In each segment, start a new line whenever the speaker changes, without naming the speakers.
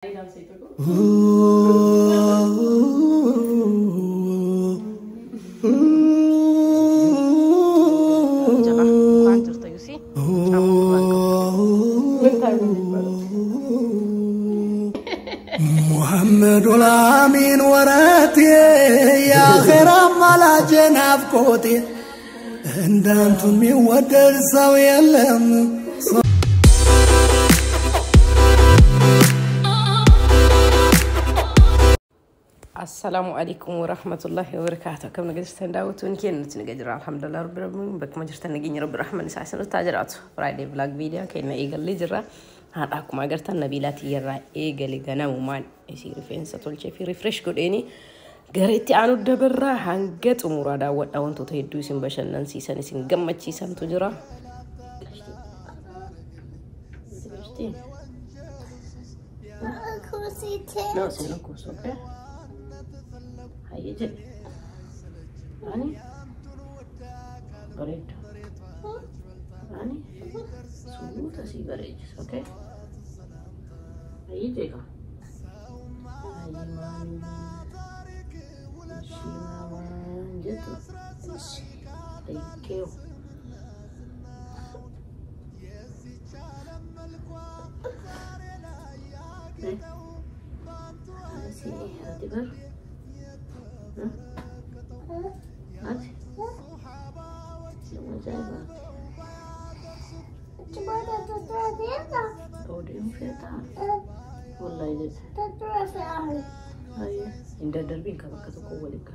محمد الأمين وراتي يا خير ملا جناب كوتي عندهم يودر سوي اللهم
السلام عليكم ورحمة الله وبركاته. كم نقدر تنداوت ونكين نتنقدر الحمد لله رب العالمين بك ما جرت نجيني رب الرحمن سعسنا التاجرات فرايدي بلاك فيديو كنا إيجال لي جرا هذاكم ما جرت النبيلات يرا إيجال جنا ومان يصير فين ستول شيء في ريفرش كوديني قريتي عنو دبرة هنجت أمورا وات أو أنتو تهدو سين بشر ننسي سنسين جمّة شيء سام تجرا لا سينا كوس أوكي هاي جد أني بريد أني سووا تسي بريد أوكي هاي جد هاي مان شيما مان جد تيكيو سي اعتبر هات لما جايبات أوديهم فيها والله يجب هاي إن دربين كما كتوكو ولك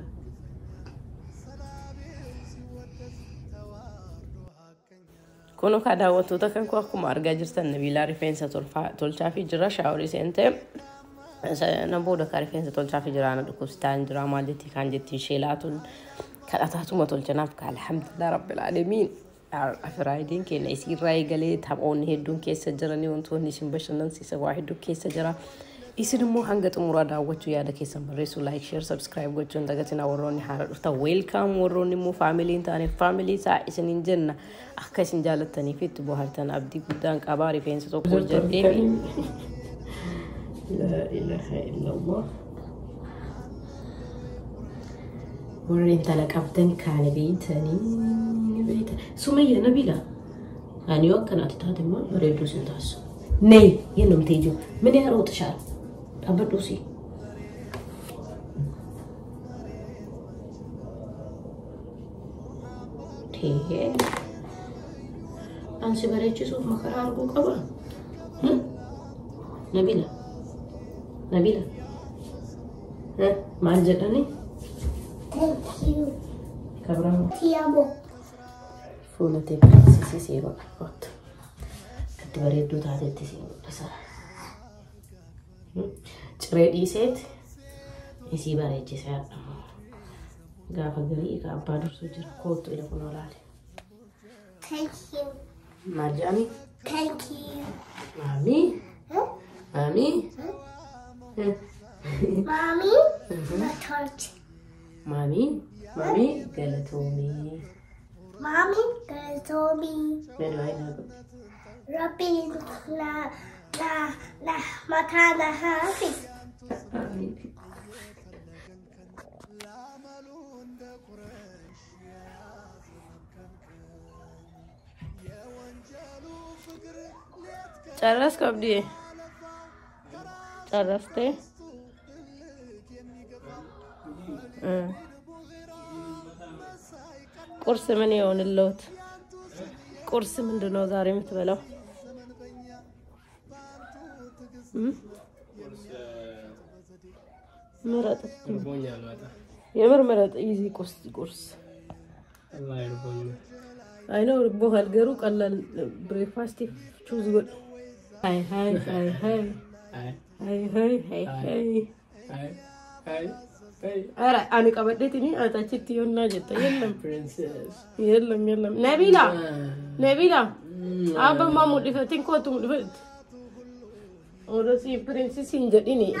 كونو كادا وتوتا كان كوكو مارجا جرتن نبيلا ريفينسا تولشافي جرا شاوري سنتي نبودا كارفين تولشافي جرانا دكوستان دراما جتي كان جتي شيلاتون كالاتاتو ما تولشناف الحمد لله رب العالمين أفرايدين كنا يصير راي قليل تابعون هيدون كيس جراني وانتو نيشن بشرنا نسيسا واحد كيس جرا يصير مو هنگت مراد وجو يادا كيسن بريسو لايك شير سبسكرايب وجو ندغتنا وروني حارد تا ويلكم وروني مو فاميلي انتاني فاميلي سا اسن جنة اخكسن جالتني فيت بوهرتن ابدي قدان قباري فين ستوكو جديبي لا اله الا الله ورين تلقبتن كان بيتني بيت سمية نبيلة يعني وكانت تاتما بريدو سنتاسو ني ينم تيجو من يارو تشار أبدوسي تيه أنسي بريتشي سوف مخرار بو قبا نبيلة نبيلة ها ما عجبني كبرام تيابو فولتي سي سي وقت بريدو تاتي تسي بسا تريدي سيت يسي بريدي سيت غافا غري غابا درسو جرا كوتو إلى كنولالي
Thank you.
مرجاني
Thank you.
مامي مامي
Mommy, the torch.
مامي مامي قالتومي
Mommy, the Toby.
بدو هاي نابو
Robin, la, Makana Hafiz.
Charras kabdi. Charras te. قرص من يون اللوت قرص من ديناصور متبلو مرات يمر مرات ايزي قرص الله يربوني I know ربو هالجرو قال بريكفاست تشوز قول هاي هاي هاي هاي هاي هاي هاي هاي هاي أرى أنا كبدتني أتأكد يونا جت يلهم يلهم نبيلا نبيلا أبا ما مدفتين كوتو مدفت أودا سي برنسس إنجت إني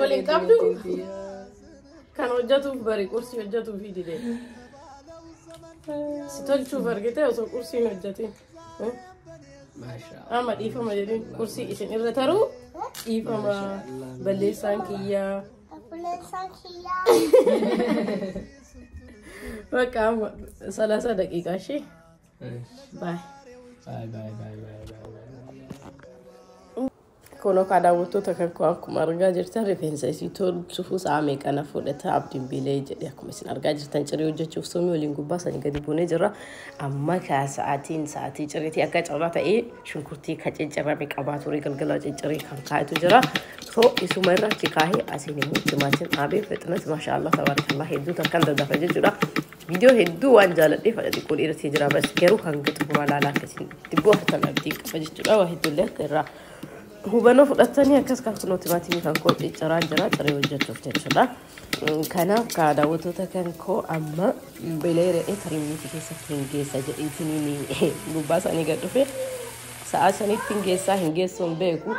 Oleh kabdu كان وجهته بري كرسي وجهته في دي ستول شوف برقته وصل كرسي وجهتي
ما شاء الله
أما إيفا ما جدين كرسي إيشن إرتارو إيفا ما بلسان كيا بكام 3 دقيقة شيء باي
باي باي باي باي
كونو كادا وتوتا كانكو أكما أرجع جرتان ريفنسا سيتول شوفوس عامك أنا فودتا عبدين بيلي ياكم سين أرجع جرتان شري وجه شوف سومي ولينكو باس أني قدي بوني جرا أما كساعتين ساعتي شريتي أكاد شغلات إيه شنكرتي كاتين جرا ميك أباتوري قلقلا جري كان كايتو جرا هو يسو مرة تكاهي أسيني مو تماتين عابي فتنة ما شاء الله تبارك الله هدو تكان دفع جرا فيديو هدو وانجالت إيه فلا تقول إيه تجرا بس كيرو هنقطع ولا لا كسين تبغى تنابديك فجرا وهدو له كرا هو بنو فلتاني أكاس كانوا تماتيني كان كل إجرا جرا تري وجه شفت إن شاء الله كنا كادا وتوتا كان كو أما بلير إيه تريني تكيسة فينجيسة جئتني لباس أنا قد في ساعة سنة فينجيسة هنجيسون بيكو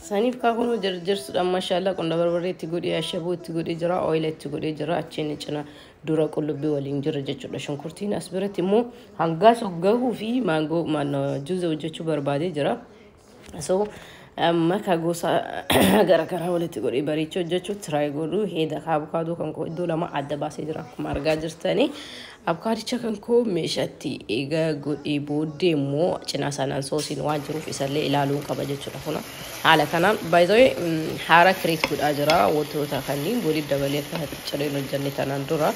سنيف كاغونو جرجر ما شاء الله كنا بربري تقولي أشبو تقولي جرا أويل تقولي جرا أتشيني جنا دورا كله بيولين جرا جتشو شنكرتين أسبرتي مو هنجاس وجهه في مانجو ما جزء وجتشو بربادي جرا so amma kagosa gara gara wala tigori baricho jechu try godu heda avocado kan ko dolama adda base jira kuma arga jirtani avocado chakan ko meshatti ega godi bode mo cina sanan sosin wajiru fisalle ilalu ka bajechu dafuna hala kana by the way hara create good ajra woto ta kanni bodi dabale ka hatchare no jannita nandura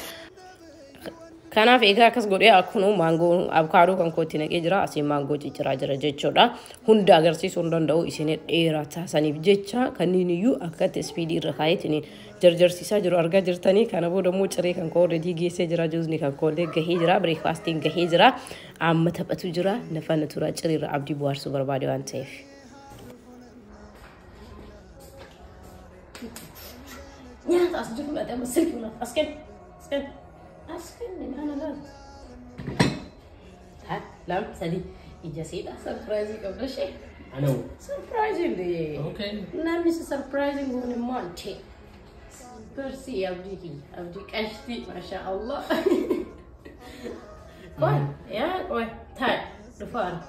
kana fega kas godi akuno mango avocado kan ko tinake jira asi mango cicira jira jechoda hunda garsi sondandau isine dheerata sanif jecha kaniniyu akate speed rakaytini jarjarsisa jiro arga jirtani kana bodo mo cire kan ko already gese jira juzni kan ko le gahi jira breakfasting gahi jira amma tabatu jira nafana tura cire abdi buar super body one safe ya tasjuku ada mesil pula asken أسكن أنا لا ها لا سدي إجازة سرپرایزی قبل شيء
أنا هو
سرپرایزی ليه
أوكي
نامي سرپرایزی هون مانتي برسي أبديكي أبديك أشتي ما شاء الله كون يا كون تاي رفار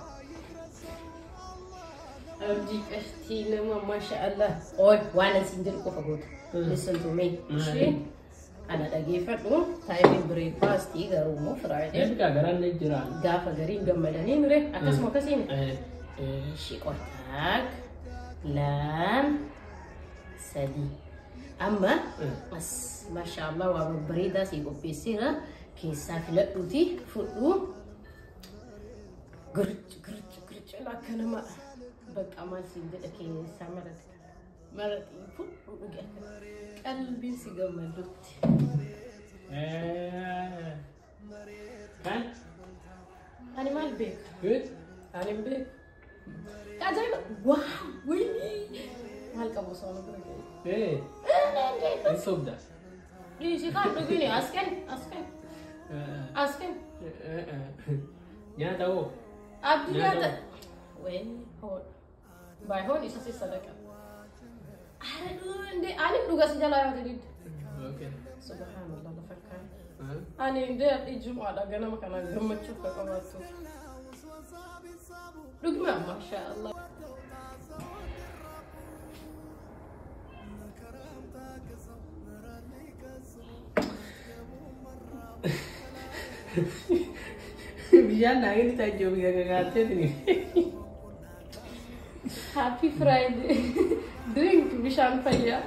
أبديك أشتي نما ما شاء الله أوه وانا سندر كوفقود listen to me شيء أنا أجيفت تايم بريكفاست يقرأ مو فرايدي.
إيه كأجران نجران.
قافة قريب جمالني نري أكاس ما كاسين. شيكوتاك لام سدي. أما بس ما شاء الله وبريدة سيبو بيسيرة كيساف لقطي فلو. قرج لا كنا ما بق أمال سيد كيسا مرت فلو قلبي سيجمدت.
كان؟
أنا ما البيك.
good.
أنا البيك. كأجل واو ويني. مالك أبو صالح بقى.
إيه. الصوب ده.
ليش كان تقولي أسكن.
يا تاو.
أبدي هذا. وين هون. باي هون إيش أسي صدقة. أنا بلوغا سجلا يا تدي.
أوكي.
سبحان الله لفكر. أنا إندي الجمعة أنا ما كان أجمع تشوف كماتو. لقمة ما شاء الله.
بيجان ناقين تاجو بيجا كاتني.
Happy Friday. Drink bishan faya.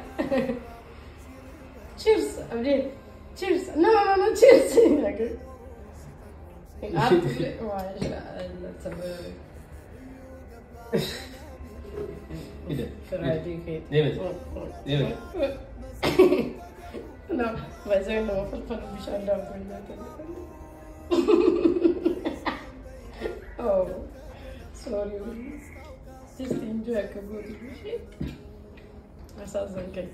Cheers, Abdi. Cheers. No, cheers. Okay.
كده.
Friday كده.
ديمت.
No, بس أنا ما فلفل bishan دام فيا. Oh, sorry. Just enjoy a good shit. Asas okay.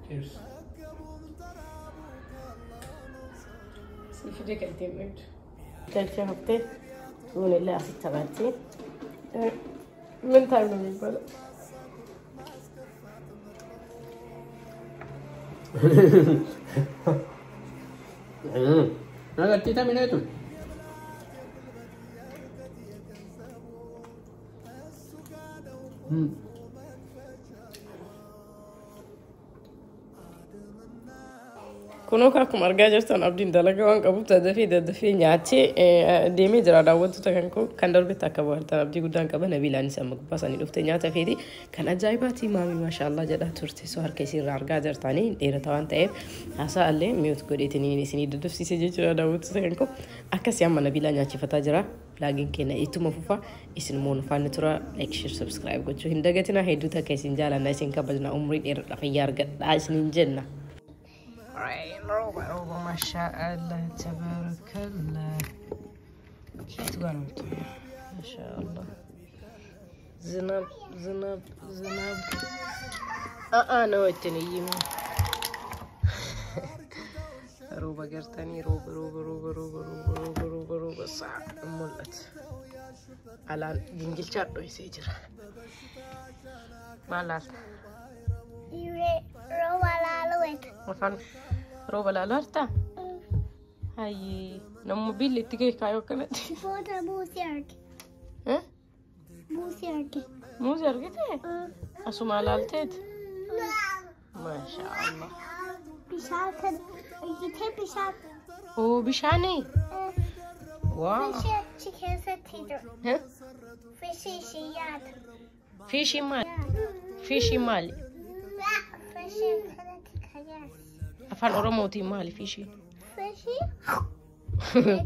Cheers.
Si في ذيك التيمت. كلتي هبتي. ونلا في التباتي. من تعمل بالبلد.
Nagartita minuto.
Kunoo akkuma argaa jirtan abdiin dalagaa waan qabuuf daddafee nyaachee deemee jira daawwattoota kan darbetti akka bohaartan abdii guddaan qaba Nabiilaan isa amma gubbaa isaanii dhuftee nyaata feeti kan ajaa'ibaati maamii maashaallah jedhaa turte soo harka isiirraa argaa jirtanii dheerata waan ta'eef haasaa illee mi'oot godheetiniin isinii daddafsiisee jechuudha daawwattoota akkasii amma Nabiilaa nyaachifataa jira laagiin keenya ittuma fufa isin immoo nufaanni tura like share subscribe gochuu hin dagatina hedduu takka isin jaalannaa isin kabajna umrii dheeraa fayyaa argadhaa isiniin jenna. روبا ما شاء الله تبارك الله تقول ما شاء الله زناب زناب زناب انا وتني يمين روبا قرتني روبا روبا روبا روبا روبا روبا روبا روبا صح ملت على جنجل شارو يسجر ما لا
روبا لالوت
وفن روبا لالورتا هاي نمو بيلي تيجي كايو كانت
فوتا موسيرك
ها
موسيرك
موزرقت اسمع لالتيت ما شاء الله
بشاك يجي بشاك
او بشاني واو
فيشي كيسة تيجر
ها
فيشي شيات
في شمال في شمال
لا فيشي كانت كياس
afaan oromootiin maali fiishi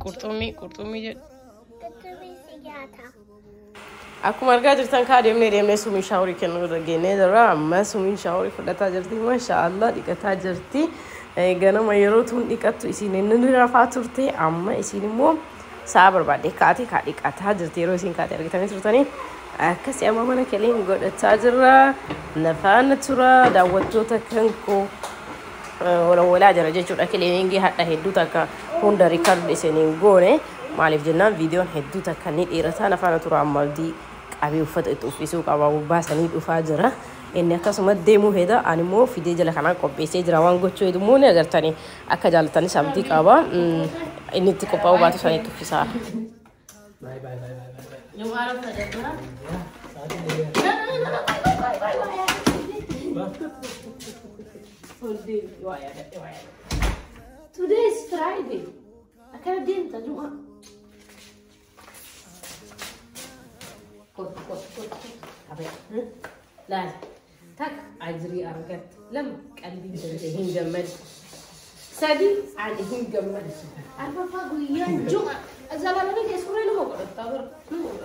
qurxummii
قطبي سياتا
akkuma argaa jirtan kaa deemnee sumiin shaaworii kennuu irra geenee jirra amma sumiin shaaworii fudhataa jirti maashaallah dhiqataa jirti ganama yeroo tun dhiqattu isiin inni rafaa turte amma isiin immoo sa'a barbaadde kaatee kaa dhiqataa jirti yeroo isiin kaatee argitanii turtanii akkasii amma mana keleen godhataa jirra nafaana tura daawwattoota kankoo ولا جرى جيشو أكل ينجي حتى هدوتا كهوندا ريكارد إسنين غونة مالف جنان فيديو هدوتا كنيت إيرتانا فانا ترى عمال دي أبي وفت إتوفيسوك أو باسني دفاجرة إني أكاسمت ديمو هدا أنيمو في دي جل خنا كوبيسي جراوان غوتشو يدموني أجر تاني أكجال تاني سامتي كابا إني تكوباو باتو ساني تفيسا
باي باي باي باي
يوم عرفت جدنا Today is Friday. I can't do it. لا تك أجري أرجع لم قلبي هين جمل سادي عادي هين جمل أنا بقول يا جمعة أزالا ما بيجي أسكوري لما قلت تابر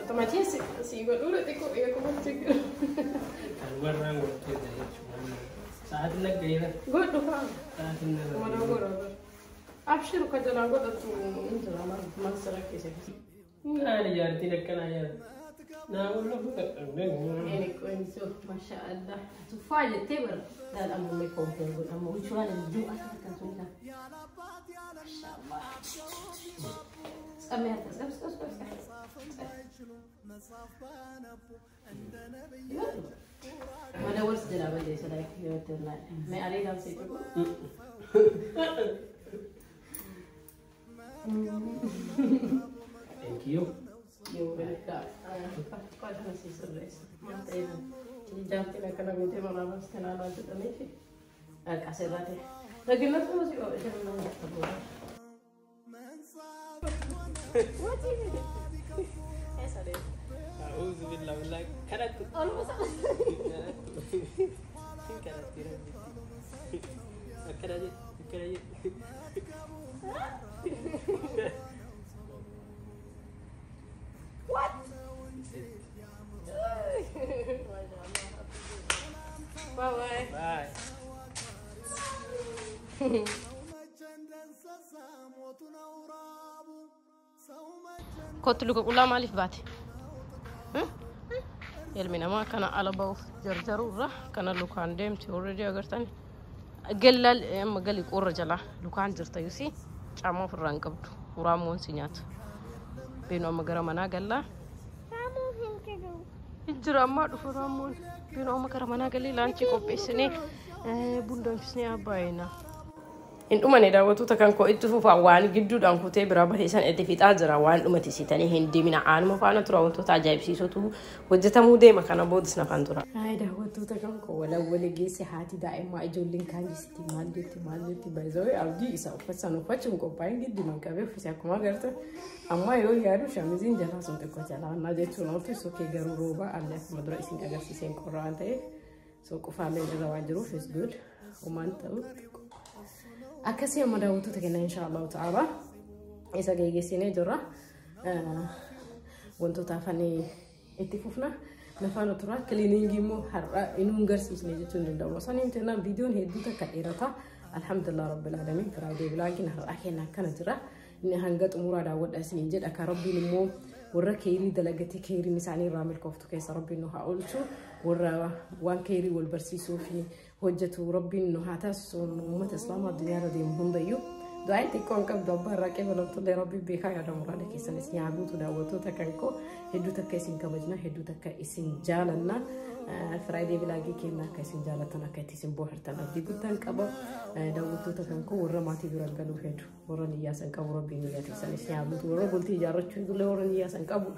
تما تيسي سيقول ولا تكو يا كمان تكو
أنا قلت ساعات لك غيره
قلت له فاهم
ساعات لك
ما أنا أقول أبشر كذا أنا قلت أنت ما سرك كيسك
أنا جارتي لك أنا جار نقول له
يعني كويس ما شاء الله تفاجئ تبر لا الأمر ما يكون تقول أما وش هذا الجو أكثر كان سوينا ما شاء الله سأمي هذا سبس ما دورت جلابة جيسة لك يوترنا ما أريد أن سيتقول
Thank you.
You're welcome. Quite nice is the rest. Jangan nak kena minta mana mas kena nanti tadi sih. Agak serat ya. Lagi nanti masih kau jangan nanya apa. What is it? Sorry.
أعوذ بالله والله كانت
Almost. What? Bye bye.
Bye. كنت لك أقول ما ألف باتي يلمينا ما كان على باوف جرجرورة كان لو كان ديمتي أوريدي أقرتني قلل أما قال لك أورجلا لو كان جرت يوسي عمو في الرنقب ورامون سينات بينو أما قرمنا قال لا هجرا ما دفو رامون بينو أما قرمنا قال لي لانشي كوبيسني Bundoonfisnee abbaayina.
In dhumane daawwattoota kan koo itti fufaa waan gidduudhaan kutee bira baheessan itti fixaa jira waan dhumati siitanii hin deemina aanuma faana tura wantoota ajaa'ibsiisootu hojjetamuu deema kana boodis nafaan tura. Daawwattoota kan koo walawwali geesse haati daa'immaa ijoolleen kaan jisitti maal jetti baay'ee abdii isa uffatan uffachuun qophaa'in giddumaan qabee uffise akkuma agartan amma yoo yaadu shaamiziin jalaa sun xiqqoo jalaannaa jechuun ooltu sookee garuu rooba allee akkuma dura isin agarsiiseen qorra waan ta'eef soo qufaallee irra waan jiruuf is good homaan ta'u. Akkasii amma daawwattoota kenna inshaallah ta'ala isa geeggeessinee jirra wantoota afanii itti fufna nafaan tura kiliiniingii immoo har'a inuun garsiisne jechuun danda'u saniin teenaan viidiyoon hedduu takka dheerata alhamdulillah rabbil alamin firaayidee bilaagiin har'a kenna akkana jira inni hanga xumuraa daawwadha isiniin jedha ka rabbiin immoo warra keerii dalagatee keeriin isaanii irraa milkooftu keessa rabbiin nu haa oolchu warra waan keerii wal barsiisuu fi hojjetu rabbiin nu haa taasisu uummata islaamaa addunyaarra deemu hundayyuu du'aan xiqqoon qabdu abbaa irraa qeebalamtullee rabbii beekaa yaada muraada keessanis nyaaguutu daawwattoota kan koo hedduu takka isin kabajna hedduu takka isin jaalanna firaayidee bilaagii kenna akka isin jaalatan akka itti isin bohaartan abdii guddaan qaba daawwattoota kan koo warra maatii bira galuuf hedduu warra niyyaasan qabu rabbiin niyyaa keessanis nyaaguutu warra bultii ijaarrachuu illee warra niyyaasan qabu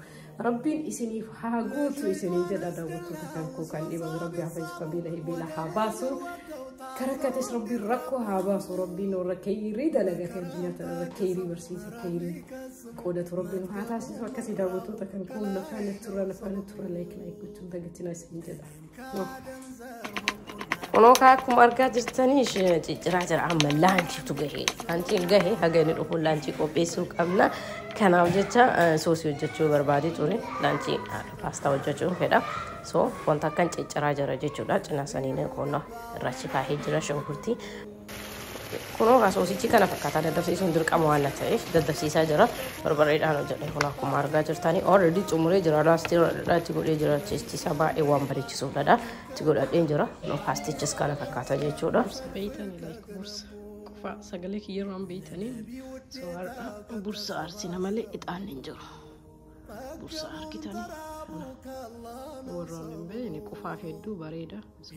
rabbiin isiniif haa guutu isinii jedha daawwattoota kan koo kan dhibame rabbii haa fayyisu qabiila hibeela haa baasu كركتش ربي الركو هاباس وربي نور كيري دلقة كالجنة كيري برسيسة كيري قودة ربي نحاتاسي وكسي داوتو تكن كون نفانة ترى لايك كنتم دقتنا سنين جدا ونوكا كم أرجع جرتنيش تراجع عمل لانشي تجهي لانشي الجهي هجاني الأخول لانشي كوبيسو كمنا كان أوجدتا سوسيو جتشو بربادي توني لانشي باستا وجتشو كده so wanta kan cicciraa jechuudha cina saniin kono irrachi kaahee jira shonkurtii kuno gasoosichi kana fakkaata daddafsiisuun dirqama waan ta'eef daddafsiisaa jira barbareedhaan hojjedhe kun akkuma argaa jirtanii already xumuree jira laastii godhee jira cheestisaa baay'ee waan bareechisuudha itti godhadheen jira no paastichis kana fakkaata jechuudha
beeytanii like bursa qofa sagalee kiyyeeroo beeytanii so har'a bursa arsina malee ixaan hin jiru bursa argitanii warroon hin beekne qofaa hedduu bareeda so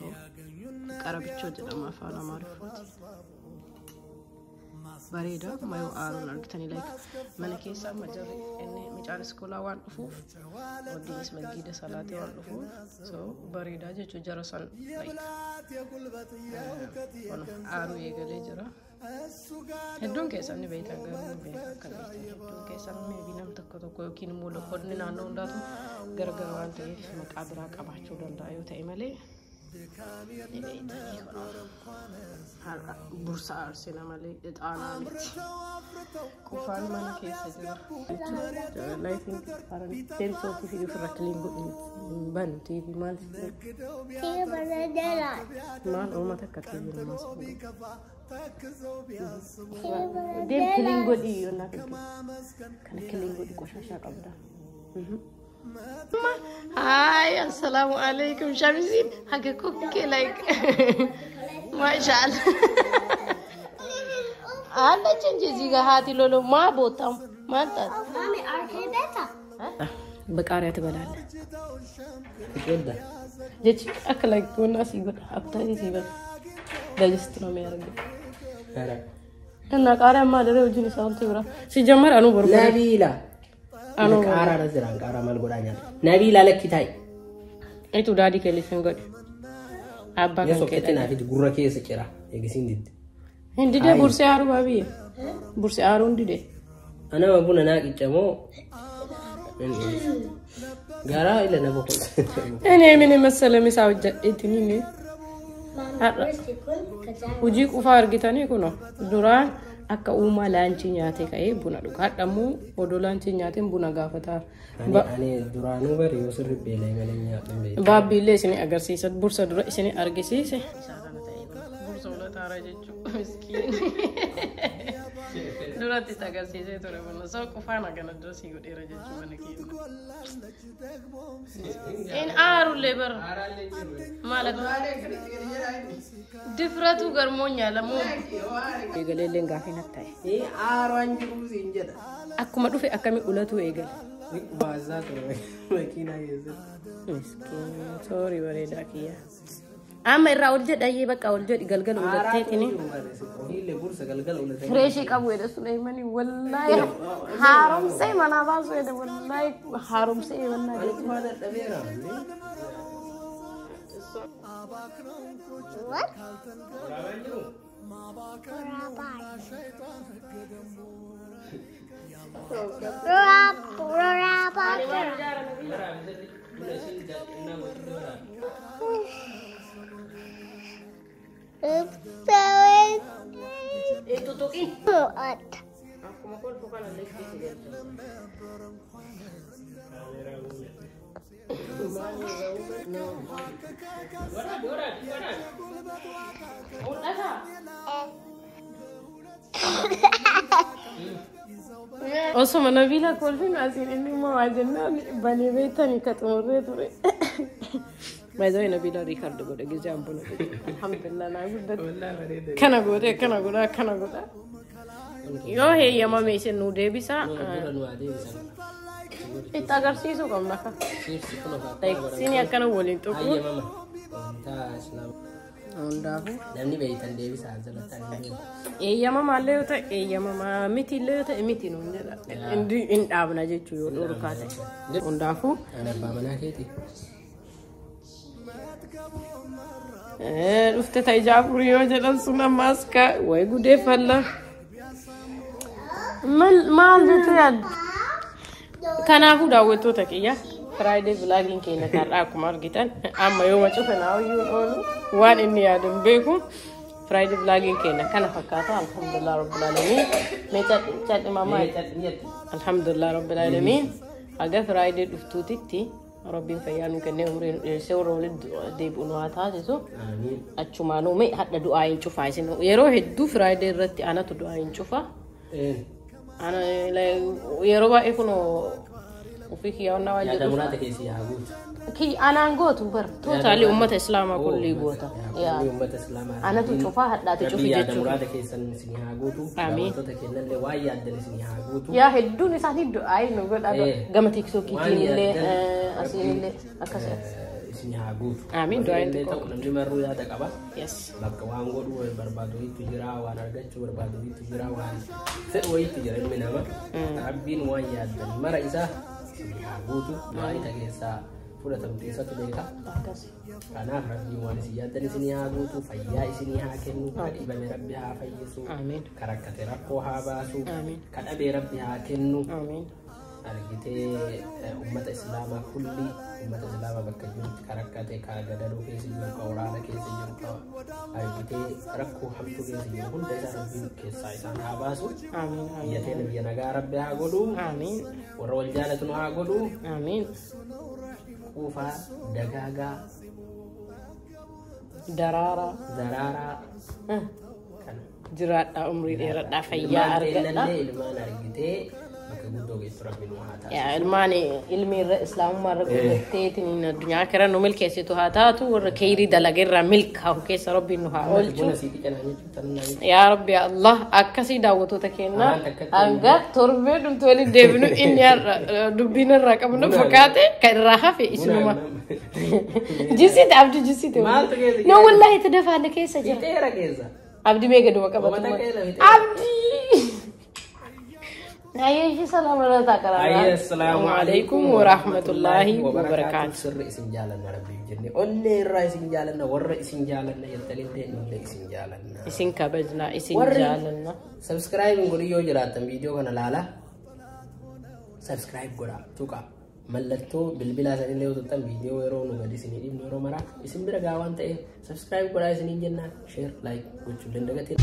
qarabichoo jedhama afaan amaariffatti bareeda mayoo aaruun argitanii like mana keessa amma jarri inni micaan iskoolaa waan dhufuuf wadiinis masgiida salaatee waan dhufuuf so bareeda jechuun jara san like aaruu eegalee jira hedduun keessan ni beektan garuu beekan kan hedduun keessan meebii nam tokko yookiin immoo lokkoonni naannoo hundaatu gargar waan ta'eef maqaa biraa qabaachuu danda'a yoo ta'e malee ni beektanii har'a bursa arsina malee ixaanaa miti qofaan mana keessa jira laayitiin haran teemsootii fi ofirra kiliin godhin banu tiivi maal maal uummata akka tiivi namas dem kiliin godhi yoona kana kiliin godhi qoshashaa qabda Hi, assalamu alaikum Shamsin. Hage cookie like mashallah. Alla change ziga hati lolo ma botam mata.
Mami arke beta.
Baqaariya ትበላለህ
ይወዳ
ጀች አከላይ ጎና ሲጎዳ አፕታይት ሲበል ዳይጀስት ነው የሚያደርገው እና ቃሪያ ማደረው ጅኒ ሳንቱ ብራ ሲጀመር አኑ በርበሬ
ነቢላ አኑ ቃራ ረዝራን ቃራ ማልጎዳኛል ነቢላ ለኪታይ
እቱ ዳዲ ከሊስን ጎድ አባ
የሶከተና ፊት ጉረኬ ሰጭራ የግሲን ዲድ
እንዲደ ቡርሴ አሩ ባቢ ቡርሴ አሩ እንዲደ
انا ابونا ناقي جمو ጋራ ኢለና ቦኮ
እኔ ምን መሰለ ምሳው ጀጥቲኒ ነ ውጂ ቁፋ አርጊታኒ ኩኖ ዱራን akka uma laanchi nyaate ka'e buna dhugaa dhammu odo laanchi nyaateen buna gaafata
ani duraanu bari yoo sirri beelay malee nyaadhame
baabbiillee isin agarsiisa bursa dura isin argisiise bursa wala taara jechu miskiin duratti agarsiise ture buna soo qufaan agana dura si godheera jechu mana keenya in aarulle bar malak difratu garmonya lamu egalelen gaafina tay
aaran jiru sinjada
akkuma dhufe akkami ulatu egal
baza to makina yeze
miskin sorry bareda kiya
أما الرأول جد أيه بقى أول جد قلقل ولا تيتني فريشي كابو يدا سليماني والله حرام سي ما أنا بازو يدا والله حرام سي والله Itu tuh ini. Aku mau kau bukan ada lagi sih. Osman Nabila Kolfin asin ini mau aja nih bani betani ketemu tuh. Baiklah Nabila Ricardo gue lagi jampun. Alhamdulillah nabi. Kana gue. Yo hei ya mami sih nude bisa. Kita agar sih suka mereka. Sini akan boleh tuh.
Iya mama. Udah. Dan ini bayi tanda bisa aja lah tanda.
Iya mama lewat. Iya mama miti lewat. Miti nunde lah. Ini abang aja cuy. Orang kata. Udah.
Anak mama nak itu.
Ufte tay Jaafur yoo jedhan suna maska way gudeeffalla maal jettu yaaddu kanaafuu daawwattoota kiyya Friday vlogging keenya har'aa akkuma argitan amma yooma cufa naayyuun oolu waan inni yaadan beeku Friday vlogging keenya kana fakkaata alhamdulillah rabbil alamin mee cadhi mama alhamdulillah rabbil alamin aga Friday dhuftuutitti ربي فيانو كنه عمرين سووا ولد ديب أنواعها جزو أشومانو مي حتى دعاء نشوفها إنه يروح الدو فرايدي رتي أنا تدعاء نشوفها أنا لا يروح يكونوا وفيك يا نواجد
يا دمرات كيسي هاجوت
كي أنا أنقوت بر توتالي أمة الإسلام كل يقوتها
يا أمة الإسلام
أنا تشوفها حتى تشوفي
يا دمرات كيسن سني هاجوتو
آمين
توتكلنا اللي وايد دل سني هاجوتو
يا هدوني ساتي دعاء نقول أبا قامتك سوكي اللي أسين اللي أكسر
سني هاجوتو
آمين دعاء
تقول نمني مرو يا تكابا
يس
لك وانغو دو بربادوي تجرا وانا رجعت بربادوي تجرا وان سوي تجرا من أما ربين وايد دل مرة إذا سني هاجوتو ما يتجلسا فولا تمتيسا تبيكا أنا ربي وان سيادة سني هاجوتو فيا سني هاكنو كريبا ربي هافيسو
آمين
كركت ربوها باسو
آمين
كأبي ربي هاكنو
آمين
أرجتي أمة الإسلام كلي أمة الإسلام بكجون كركت كعددو كيس جون كورانا كيس جون كوا أرجتي ركو حمتو كيس جون كل ده ربي كيس سايسان هاباسو
آمين
يتين بيناغا ربي هاغودو
آمين
ورول جالة هاغودو
آمين
كوفا دغاغا
درارة
كان
جرات عمري ديرات فيا أرجع يا الماني علمي الإسلام مرة قلت إن الدنيا كرا نمل كيسة هاتاتو وركيري دلقير ملك هاو كيس ربي نها أولتو يا رب يا الله أكسي دعوتو تكينا أنجا تربي نتولي ديبنو إني دبين الرقم نفكاتي كراها في اسمه جسيت عبد جسيت نو والله تدفع لك كيسة جا عبد ميجا دوما كبر عبدي أيه السلام السلام عليكم ورحمة الله وبركاته.
سر اسم جالنا ربي جنة. أولي الرئيس جالنا والرئيس جالنا يتلين دين ولا اسم جالنا.
اسم كبجنا اسم جالنا.
سبسكرايب نقولي يو جراتم فيديو كنا لالا. سبسكرايب قرا توكا. ملتو بالبلا سنين ليو تطم فيديو يرون وقدي سنين يرون مرا. اسم برجعوان تأه. سبسكرايب قرا سنين جنة. شير لايك وشو لندقتين.